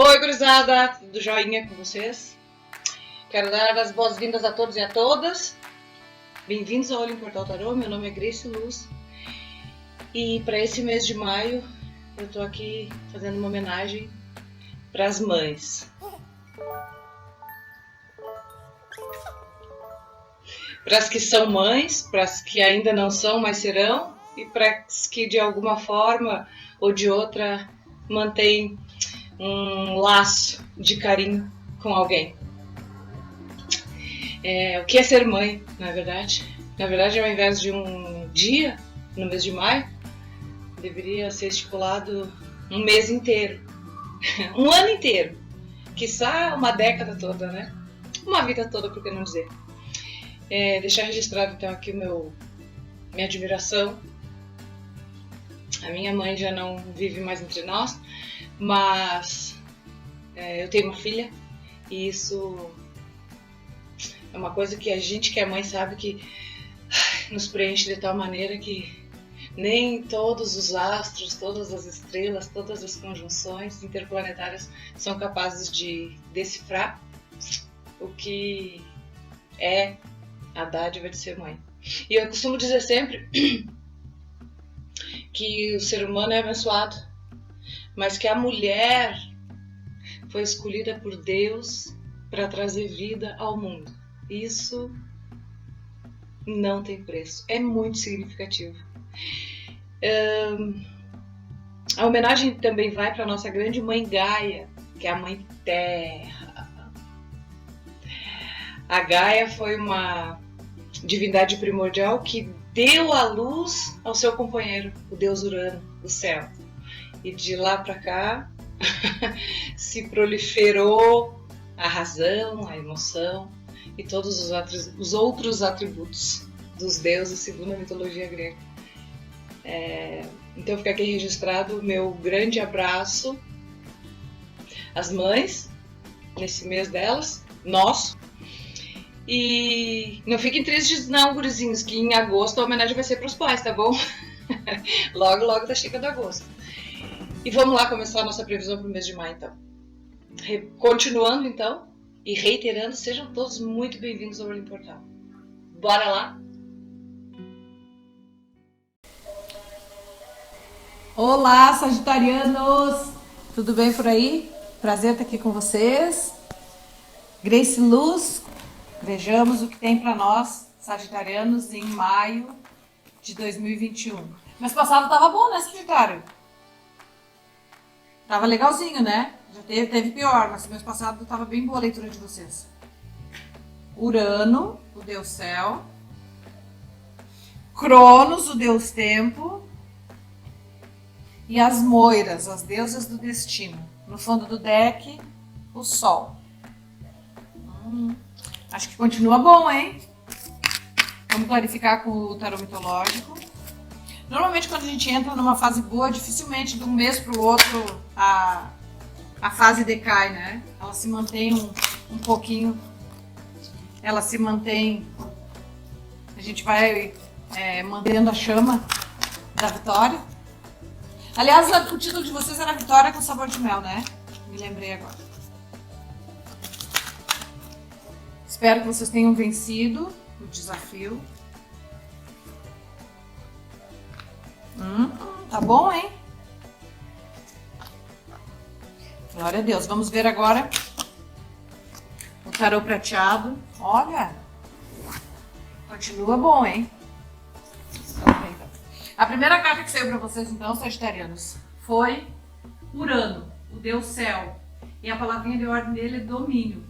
Oi, gurizada, tudo joinha com vocês? Quero dar as boas-vindas a todos e a todas. Bem-vindos ao Olho em Portal Tarô, meu nome é Grace Luz. E para esse mês de maio, eu tô aqui fazendo uma homenagem para as mães. Para as que são mães, para as que ainda não são, mas serão, e para as que de alguma forma ou de outra mantêm um laço de carinho com alguém. O que é ser mãe, na verdade? Na verdade, ao invés de um dia, no mês de maio, deveria ser estipulado um mês inteiro, um ano inteiro, quiçá uma década toda, né? Uma vida toda, por que não dizer? Deixar registrado então aqui minha admiração. A minha mãe já não vive mais entre nós, mas eu tenho uma filha e isso é uma coisa que a gente que é mãe sabe que nos preenche de tal maneira que nem todos os astros, todas as estrelas, todas as conjunções interplanetárias são capazes de decifrar o que é a dádiva de ser mãe. E eu costumo dizer sempre que o ser humano é abençoado, mas que a mulher foi escolhida por Deus para trazer vida ao mundo. Isso não tem preço, é muito significativo. A homenagem também vai para a nossa grande mãe Gaia, que é a mãe Terra. A Gaia foi uma divindade primordial que deu a luz ao seu companheiro, o deus Urano, do céu. E de lá para cá se proliferou a razão, a emoção e todos os outros atributos dos deuses segundo a mitologia grega. Então fica aqui registrado o meu grande abraço às mães, nesse mês delas, nosso. E não fiquem tristes não, gurizinhos, que em agosto a homenagem vai ser para os pais, tá bom? Logo tá chegando agosto. E vamos lá começar a nossa previsão para o mês de maio, então. Continuando, então, e reiterando, sejam todos muito bem-vindos ao Olho em Portal. Bora lá? Olá, sagitarianos! Tudo bem por aí? Prazer estar aqui com vocês. Grace Luz, vejamos o que tem para nós, sagitarianos, em maio de 2021. Mês passado tava bom, né, Sagitário? Tava legalzinho, né? Já teve pior, mas mês passado tava bem boa a leitura de vocês. Urano, o deus céu. Cronos, o deus tempo. E as moiras, as deusas do destino. No fundo do deck, o sol. Acho que continua bom, hein? Vamos clarificar com o tarô mitológico. Normalmente quando a gente entra numa fase boa, dificilmente de um mês para o outro a fase decai, né? Ela se mantém um pouquinho. Ela se mantém. A gente vai mantendo a chama da vitória. Aliás, o título de vocês era Vitória com Sabor de Mel, né? Me lembrei agora. Espero que vocês tenham vencido o desafio. Tá bom, hein? Glória a Deus. Vamos ver agora o tarô prateado. Olha, continua bom, hein? A primeira carta que saiu para vocês, então, sagitarianos, foi Urano, o deus céu. E a palavrinha de ordem dele é domínio.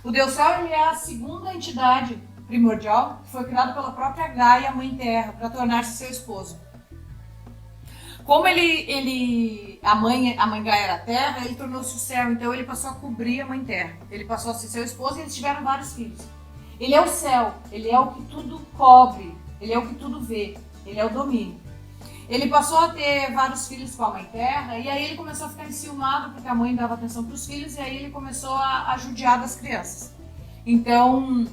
O deus céu ele é a segunda entidade primordial que foi criada pela própria Gaia, mãe terra, para tornar-se seu esposo. Como a mãe Gaia era a terra, ele tornou-se o céu, então ele passou a cobrir a mãe terra. Ele passou a ser seu esposo e eles tiveram vários filhos. Ele é o céu, ele é o que tudo cobre, ele é o que tudo vê. Ele é o domínio. Ele passou a ter vários filhos com a mãe terra e aí ele começou a ficar enciumado porque a mãe dava atenção para os filhos e aí ele começou a judiar das crianças. Então,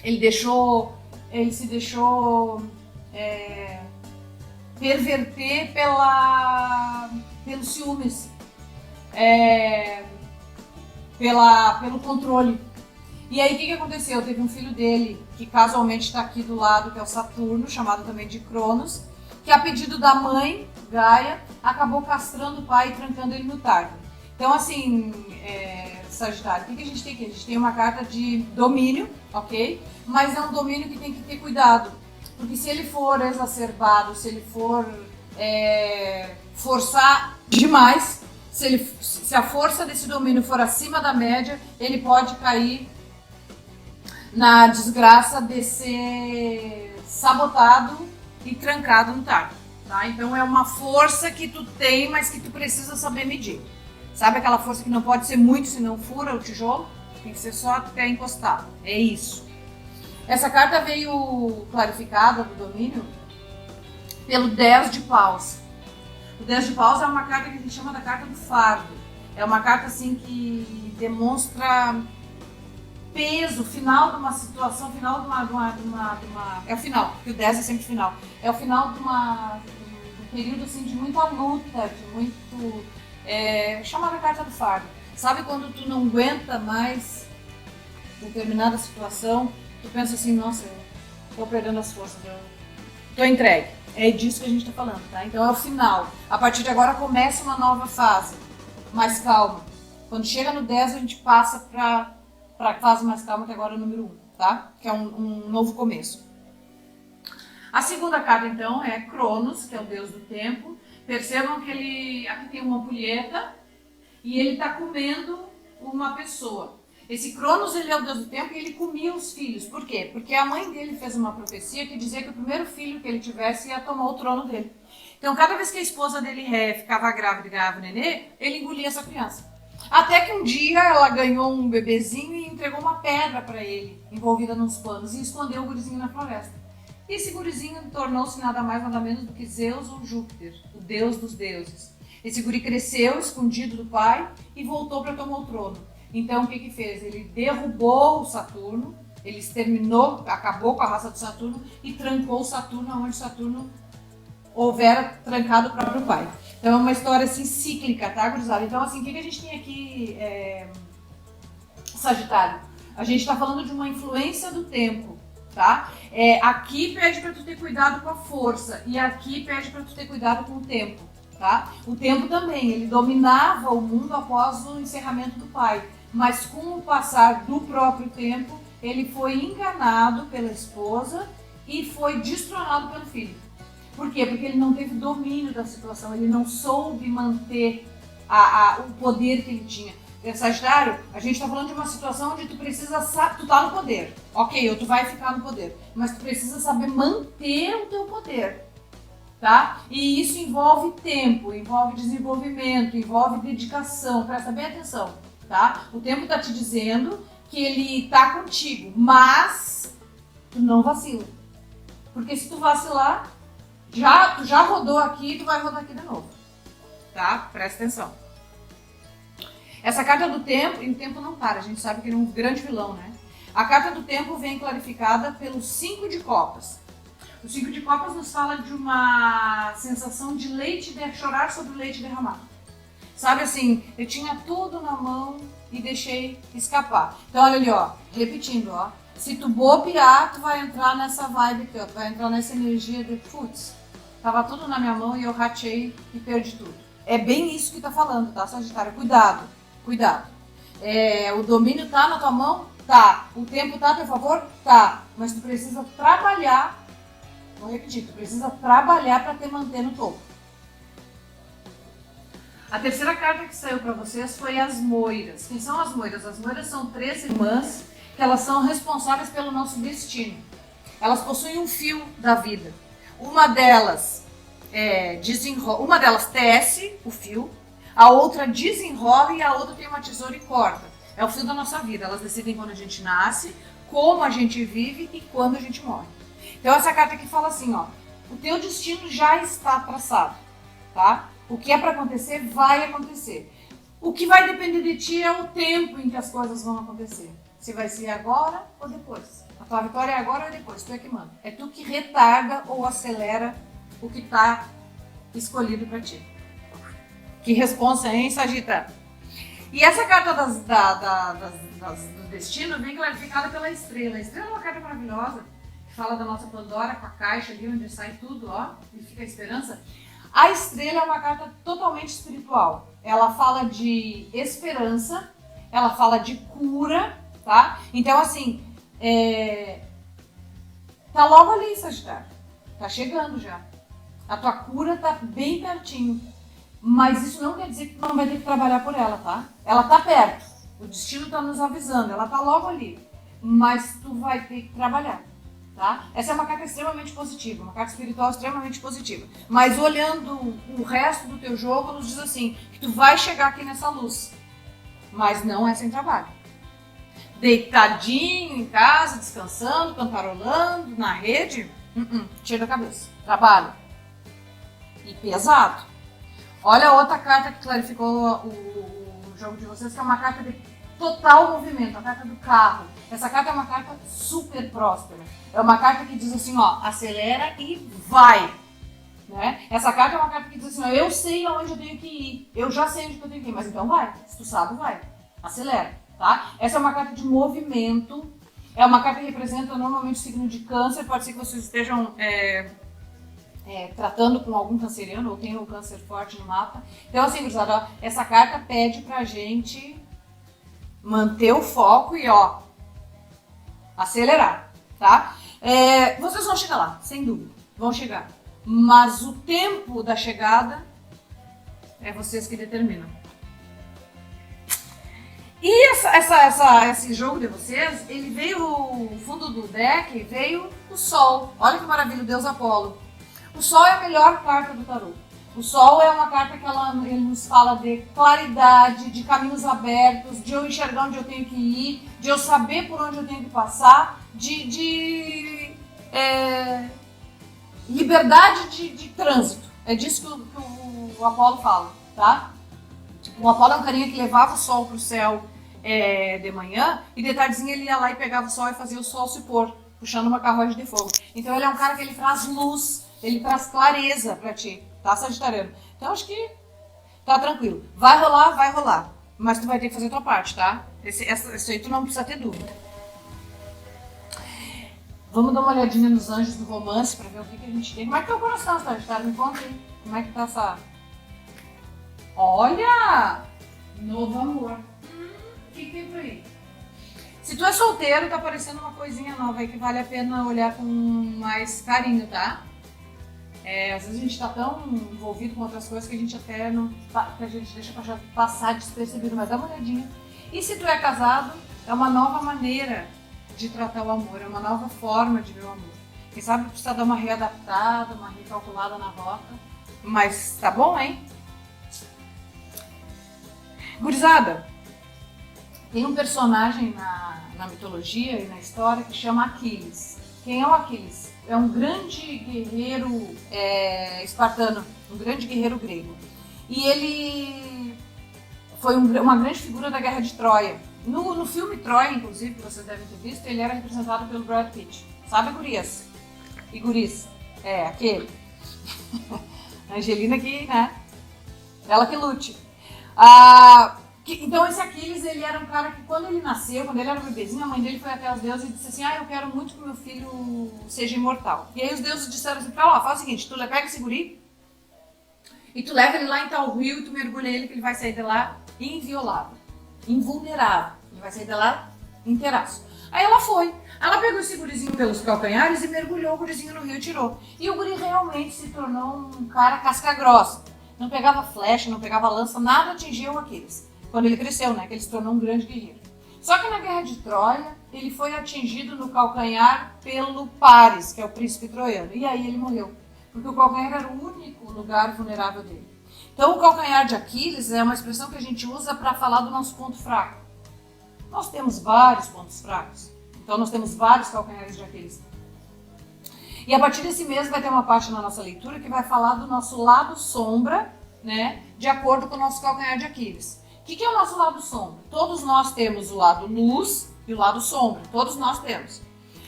ele se deixou perverter pelos ciúmes. pelo controle. E aí o que aconteceu? Teve um filho dele, que casualmente está aqui do lado, que é o Saturno, chamado também de Cronos, que a pedido da mãe, Gaia, acabou castrando o pai e trancando ele no Tártaro. Então assim, Sagitário, o que a gente tem aqui? A gente tem uma carta de domínio, ok? Mas é um domínio que tem que ter cuidado, porque se ele for exacerbado, se ele for forçar demais, se a força desse domínio for acima da média, ele pode cair na desgraça de ser sabotado e trancado no Tártaro, tá? Então é uma força que tu tem, mas que tu precisa saber medir. Sabe aquela força que não pode ser muito, senão fura o tijolo? Tem que ser só até encostar. É isso. Essa carta veio clarificada do domínio pelo 10 de paus. O 10 de paus é uma carta que a gente chama da carta do fardo. É uma carta assim que demonstra peso, final de uma situação, final de uma é o final, porque o 10 é sempre final. É o final de um período assim de muita luta, de muito chamada carta do fardo. Sabe quando tu não aguenta mais determinada situação, tu pensa assim, nossa, eu tô perdendo as forças, eu tô entregue. É disso que a gente tá falando, tá? Então é o final. A partir de agora começa uma nova fase, mais calma. Quando chega no 10 a gente passa para a fase mais calma, que agora é o número 1, tá? Que é um novo começo. A segunda carta então é Cronos, que é o deus do tempo. Percebam que aqui tem uma ampulheta e ele está comendo uma pessoa. Esse Cronos, ele é o deus do tempo e ele comia os filhos. Por quê? Porque a mãe dele fez uma profecia que dizia que o primeiro filho que ele tivesse ia tomar o trono dele. Então, cada vez que a esposa dele ficava grávida e ganhava nenê, ele engolia essa criança. Até que um dia ela ganhou um bebezinho e entregou uma pedra para ele, envolvida nos panos, e escondeu o gurizinho na floresta. E esse gurizinho tornou-se nada mais nada menos do que Zeus ou Júpiter, o deus dos deuses. Esse guri cresceu escondido do pai e voltou para tomar o trono. Então o que fez? Ele derrubou o Saturno, ele exterminou, acabou com a raça do Saturno e trancou o Saturno onde Saturno houvera trancado o próprio pai. Então é uma história assim cíclica, tá, gurizada? Então assim, o que a gente tem aqui, Sagitário? A gente está falando de uma influência do tempo, tá? Aqui pede para tu ter cuidado com a força e aqui pede para tu ter cuidado com o tempo, tá? O tempo também, ele dominava o mundo após o encerramento do pai, mas com o passar do próprio tempo, ele foi enganado pela esposa e foi destronado pelo filho. Por quê? Porque ele não teve domínio da situação, ele não soube manter o poder que ele tinha. Sagitário, a gente está falando de uma situação onde tu tá no poder. Ok, ou tu vai ficar no poder, mas tu precisa saber manter o teu poder, tá? E isso envolve tempo, envolve desenvolvimento, envolve dedicação, presta bem atenção, tá? O tempo tá te dizendo que ele tá contigo, mas tu não vacila. Porque se tu vacilar, tu já rodou aqui e tu vai rodar aqui de novo, tá? Presta atenção. Essa carta do tempo, e o tempo não para, a gente sabe que ele é um grande vilão, né? A carta do tempo vem clarificada pelo 5 de copas. O 5 de copas nos fala de uma sensação de chorar sobre o leite derramado. Sabe assim, eu tinha tudo na mão e deixei escapar. Então olha ali, ó, repetindo, ó. Se tu bobear, tu vai entrar nessa vibe aqui, ó. Tu vai entrar nessa energia de, putz, tava tudo na minha mão e eu ratei e perdi tudo. É bem isso que tá falando, tá, Sagitário? Cuidado, cuidado. O domínio tá na tua mão? Tá. O tempo tá a teu favor? Tá. Mas tu precisa trabalhar, vou repetir, tu precisa trabalhar para te manter no topo. A terceira carta que saiu para vocês foi as moiras. Quem são as moiras? As moiras são 3 irmãs que elas são responsáveis pelo nosso destino. Elas possuem um fio da vida. Uma delas uma delas tece o fio, a outra desenrola e a outra tem uma tesoura e corta. É o fio da nossa vida. Elas decidem quando a gente nasce, como a gente vive e quando a gente morre. Então essa carta aqui fala assim, ó, o teu destino já está traçado, tá? O que é para acontecer, vai acontecer. O que vai depender de ti é o tempo em que as coisas vão acontecer. Se vai ser agora ou depois. A tua vitória é agora ou depois, tu é que manda. É tu que retarda ou acelera o que está escolhido para ti. Que responsa, hein, Sagita? E essa carta do destino vem clarificada pela estrela. A estrela é uma carta maravilhosa, que fala da nossa Pandora com a caixa ali onde sai tudo, ó, e fica a esperança. A estrela é uma carta totalmente espiritual. Ela fala de esperança, ela fala de cura, tá? Então, assim, tá logo ali, Sagitário. Tá chegando já. A tua cura tá bem pertinho. Mas isso não quer dizer que tu não vai ter que trabalhar por ela, tá? Ela tá perto. O destino tá nos avisando. Ela tá logo ali. Mas tu vai ter que trabalhar, tá? Essa é uma carta extremamente positiva. Uma carta espiritual extremamente positiva. Mas olhando o resto do teu jogo, nos diz assim, que tu vai chegar aqui nessa luz. Mas não é sem trabalho. Deitadinho em casa, descansando, cantarolando, na rede, tira a cabeça. Trabalho. E pesado. Olha outra carta que clarificou o jogo de vocês, que é uma carta de total movimento, a carta do carro. Essa carta é uma carta super próspera. É uma carta que diz assim, ó, acelera e vai. Né? Essa carta é uma carta que diz assim, ó, eu sei aonde eu tenho que ir. Eu já sei onde eu tenho que ir, mas então vai. Se tu sabe, vai. Acelera, tá? Essa é uma carta de movimento. É uma carta que representa normalmente o signo de câncer. Pode ser que vocês estejam tratando com algum canceriano ou tenham o câncer forte no mapa. Então, assim, gurizada, essa carta pede pra gente manter o foco e, ó, acelerar, tá? Vocês vão chegar lá, sem dúvida, vão chegar. Mas o tempo da chegada é vocês que determinam. E esse jogo de vocês, ele veio, o fundo do deck veio o Sol. Olha que maravilha, o Deus Apolo. O Sol é a melhor carta do tarô. O Sol é uma carta que ele nos fala de claridade, de caminhos abertos, de eu enxergar onde eu tenho que ir, de eu saber por onde eu tenho que passar, de liberdade de trânsito. É disso que o Apolo fala, tá? O Apolo é um carinha que levava o Sol pro céu de manhã e de tardezinha ele ia lá e pegava o Sol e fazia o Sol se pôr, puxando uma carruagem de fogo. Então ele é um cara que ele traz luz, ele traz clareza pra ti, tá, Sagitariano? Então acho que tá tranquilo. Vai rolar. Mas tu vai ter que fazer a tua parte, tá? Esse aí tu não precisa ter dúvida. Vamos dar uma olhadinha nos anjos do romance pra ver o que a gente tem. Como é que tá o coração, Sagitário? Me conta aí. Como é que tá essa... Olha! Novo amor. O que tem por aí? Se tu é solteiro, tá aparecendo uma coisinha nova aí que vale a pena olhar com mais carinho, tá? Às vezes a gente tá tão envolvido com outras coisas que a gente até não... que a gente deixa passar despercebido, mas dá uma olhadinha. E se tu é casado, é uma nova maneira de tratar o amor, é uma nova forma de ver o amor. Quem sabe precisa dar uma readaptada, uma recalculada na rota. Mas tá bom, hein? Gurizada, tem um personagem na mitologia e na história que chama Aquiles. Quem é o Aquiles? É um grande guerreiro espartano, um grande guerreiro grego. E ele foi uma grande figura da Guerra de Troia. No filme Troia, inclusive, que vocês devem ter visto, ele era representado pelo Brad Pitt. Sabe, gurias? E guris? Aquele. A Angelina que, né? Ela que lute. Então esse Aquiles, ele era um cara que quando ele nasceu, quando ele era bebezinho, a mãe dele foi até os deuses e disse assim, eu quero muito que meu filho seja imortal. E aí os deuses disseram assim pra ela, faz o seguinte, tu pega esse guri e tu leva ele lá em tal rio e tu mergulha ele que ele vai sair de lá inviolável, invulnerável. Ele vai sair de lá inteiraço. Aí ela foi. Ela pegou esse gurizinho pelos calcanhares e mergulhou o gurizinho no rio e tirou. E o guri realmente se tornou um cara casca grossa. Não pegava flecha, não pegava lança, nada atingia o Aquiles. Quando ele cresceu, né? Que ele se tornou um grande guerreiro. Só que na Guerra de Troia, ele foi atingido no calcanhar pelo Paris, que é o príncipe troiano. E aí ele morreu. Porque o calcanhar era o único lugar vulnerável dele. Então o calcanhar de Aquiles é uma expressão que a gente usa para falar do nosso ponto fraco. Nós temos vários pontos fracos. Então nós temos vários calcanhares de Aquiles. E a partir desse mês vai ter uma parte na nossa leitura que vai falar do nosso lado sombra, né? De acordo com o nosso calcanhar de Aquiles. O que é o nosso lado sombra? Todos nós temos o lado luz e o lado sombra. Todos nós temos.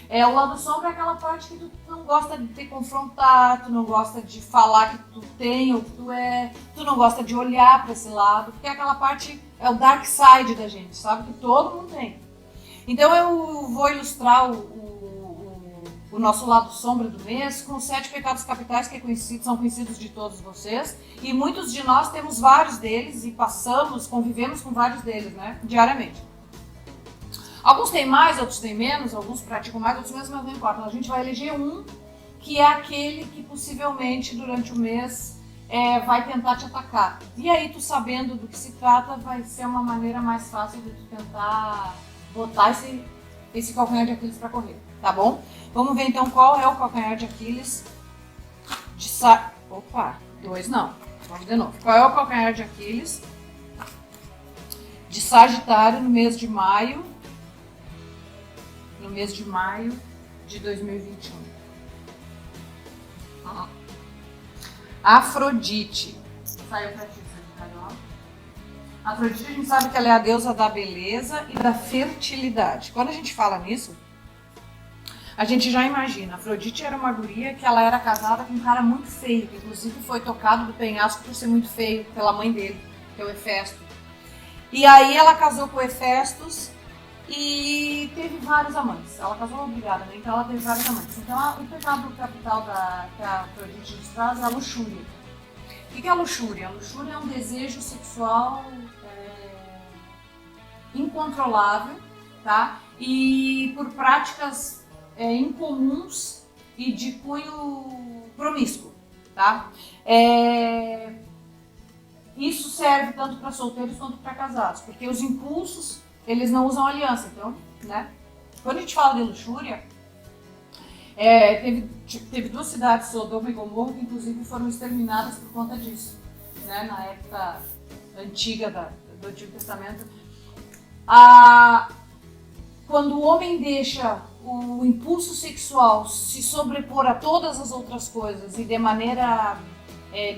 O lado sombra é aquela parte que tu não gosta de te confrontar, tu não gosta de falar que tu tem ou que tu é, tu não gosta de olhar para esse lado, porque aquela parte é o dark side da gente, sabe? Que todo mundo tem. Então eu vou ilustrar o nosso lado sombra do mês com os 7 pecados capitais que são conhecidos de todos vocês, e muitos de nós temos vários deles e convivemos com vários deles, né? Diariamente. Alguns têm mais, outros têm menos, alguns praticam mais, outros menos, mas não importa. A gente vai eleger um que é aquele que possivelmente durante o mês vai tentar te atacar. E aí tu sabendo do que se trata, vai ser uma maneira mais fácil de tu tentar botar esse calcanhar de Aquiles para correr, tá bom? Vamos ver então qual é o calcanhar de Aquiles de Opa, 2 não. Vamos de novo. Qual é o calcanhar de Aquiles de Sagitário no mês de maio? No mês de maio de 2021. Afrodite. Saiu pra ti, Sagitário. Afrodite, a gente sabe que ela é a deusa da beleza e da fertilidade. Quando a gente fala nisso, a gente já imagina. Afrodite era uma guria que ela era casada com um cara muito feio, que inclusive foi tocado do penhasco por ser muito feio pela mãe dele, que é o Hefesto. E aí ela casou com o Hefestos e teve vários amantes. Ela casou obrigada, né? Então ela teve vários amantes. Então o pecado capital que a Afrodite nos traz é a luxúria. O que é a luxúria? A luxúria é um desejo sexual incontrolável, tá? E por práticas incomuns e de cunho promíscuo, tá? Isso serve tanto para solteiros quanto para casados, porque os impulsos, eles não usam aliança, então, né? Quando a gente fala de luxúria, teve 2 cidades, Sodoma e Gomorra, que inclusive foram exterminadas por conta disso, né? Na época antiga do Antigo Testamento. Quando o homem deixa o impulso sexual se sobrepor a todas as outras coisas e de maneira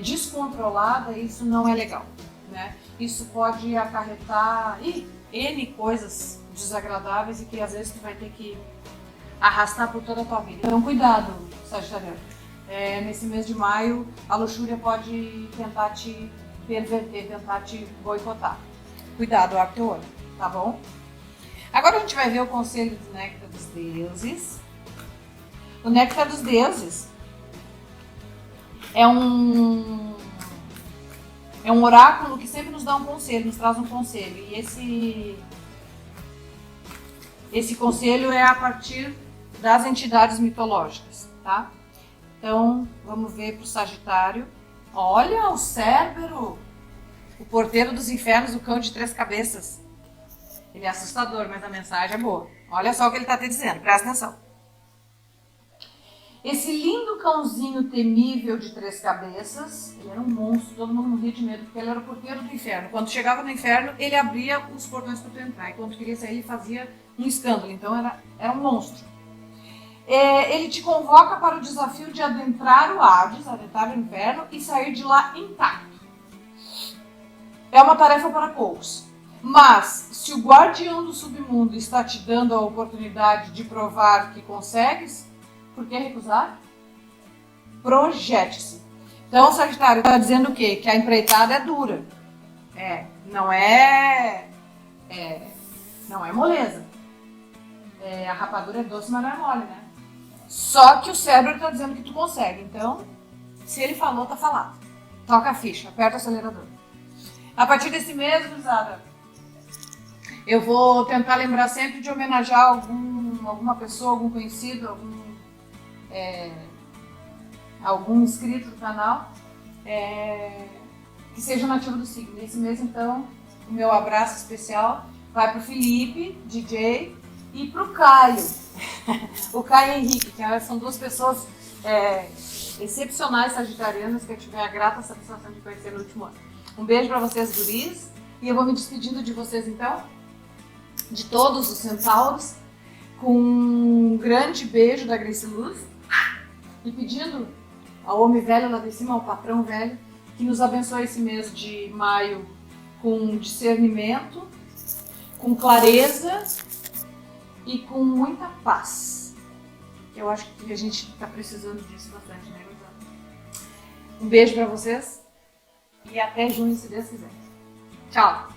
descontrolada, isso não é legal, né? Isso pode acarretar N coisas desagradáveis e que às vezes tu vai ter que arrastar por toda a tua vida. Então cuidado, Sagitário. Nesse mês de maio, a luxúria pode tentar te perverter, tentar te boicotar. Cuidado, abre teu olho, tá bom? Agora a gente vai ver o conselho do Néctar dos Deuses. O Néctar dos Deuses é um oráculo que sempre nos dá um conselho, nos traz um conselho. E esse conselho é a partir das entidades mitológicas, tá? Então, vamos ver para o Sagitário. Olha o Cérbero, o porteiro dos infernos, o cão de 3 cabeças. Ele é assustador, mas a mensagem é boa. Olha só o que ele está te dizendo, presta atenção. Esse lindo cãozinho temível de 3 cabeças, ele era um monstro, todo mundo morria de medo, porque ele era o porteiro do inferno. Quando chegava no inferno, ele abria os portões para tu entrar, e quando queria sair, ele fazia um escândalo, então era um monstro. Ele te convoca para o desafio de adentrar o Hades, adentrar o inferno e sair de lá intacto. É uma tarefa para poucos. Mas, se o guardião do submundo está te dando a oportunidade de provar que consegues, por que recusar? Projete-se. Então, o Sagitário está dizendo o quê? Que a empreitada é dura. Não é moleza. A rapadura é doce, mas não é mole, né? Só que o cérebro está dizendo que tu consegue. Então, se ele falou, tá falado. Toca a ficha, aperta o acelerador. A partir desse mês, gurizada, eu vou tentar lembrar sempre de homenagear alguma pessoa, algum conhecido, algum inscrito do canal que seja nativo do signo. Nesse mês, então, o meu abraço especial vai para o Felipe, DJ, e para o Caio. O Caio e o Henrique, que são 2 pessoas excepcionais sagitarianas que eu tive a grata satisfação de conhecer no último ano. Um beijo para vocês, guris, e eu vou me despedindo de vocês, então, de todos os centauros, com um grande beijo da Grace Luz, e pedindo ao homem velho lá de cima, ao patrão velho, que nos abençoe esse mês de maio com discernimento, com clareza e com muita paz. que eu acho que a gente tá precisando disso bastante, né, gurizada? Um beijo pra vocês e até junho, se Deus quiser. Tchau!